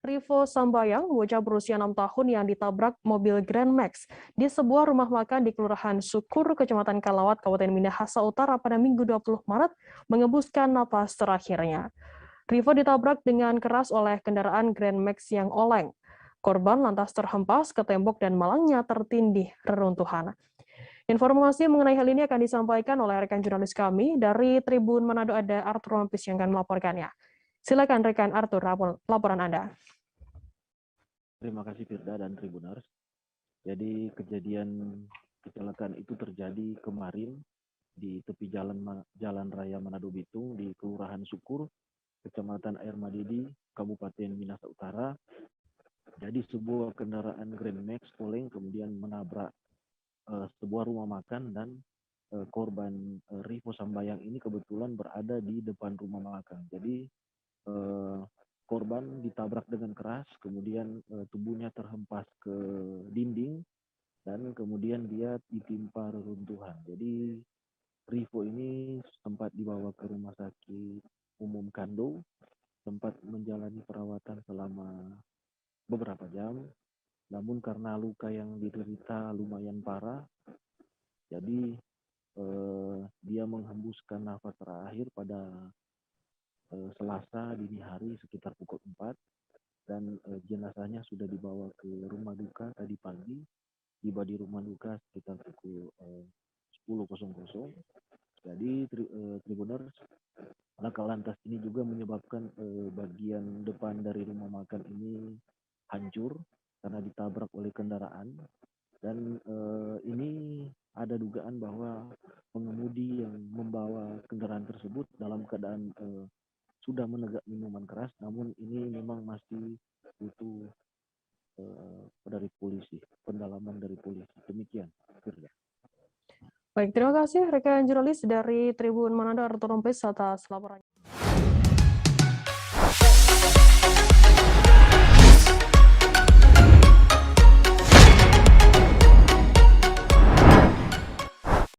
Rivo Sambayang, bocah berusia 6 tahun yang ditabrak mobil Grand Max di sebuah rumah makan di Kelurahan Sukur, Kecamatan Kalawat, Kabupaten Minahasa Utara pada Minggu 20 Maret, mengembuskan napas terakhirnya. Rivo ditabrak dengan keras oleh kendaraan Grand Max yang oleng. Korban lantas terhempas ke tembok dan malangnya tertindih reruntuhan. Informasi mengenai hal ini akan disampaikan oleh rekan jurnalis kami dari Tribun Manado, ada Arthur Rompis yang akan melaporkannya. Silakan rekan Arthur, laporan Anda. Terima kasih Firda dan Tribuners. Jadi kejadian kecelakaan itu terjadi kemarin di tepi jalan raya Manado Bitung di Kelurahan Sukur, Kecamatan Air Madidi, Kabupaten Minahasa Utara. Jadi sebuah kendaraan Grand Max oleng kemudian menabrak sebuah rumah makan dan korban Rivo Sambayang ini kebetulan berada di depan rumah makan. Jadi korban ditabrak dengan keras, kemudian tubuhnya terhempas ke dinding dan kemudian dia ditimpa reruntuhan. Jadi Rivo ini sempat dibawa ke rumah sakit umum Kando, sempat menjalani perawatan selama beberapa jam, namun karena luka yang diderita lumayan parah, jadi dia menghembuskan nafas terakhir pada Selasa dini hari sekitar pukul 4 dan jenazahnya sudah dibawa ke rumah duka tadi pagi, tiba di rumah duka sekitar pukul 10.00. Jadi Tribuners, laka lantas ini juga menyebabkan bagian depan dari rumah makan ini hancur karena ditabrak oleh kendaraan, dan ini ada dugaan bahwa pengemudi yang membawa kendaraan tersebut dalam keadaan sudah menegak minuman keras, namun ini memang masih butuh dari polisi, pendalaman dari polisi. Demikian, Firda. Baik, terima kasih rekan jurnalis dari Tribun Manado, Arthur Rompis, atas laporannya.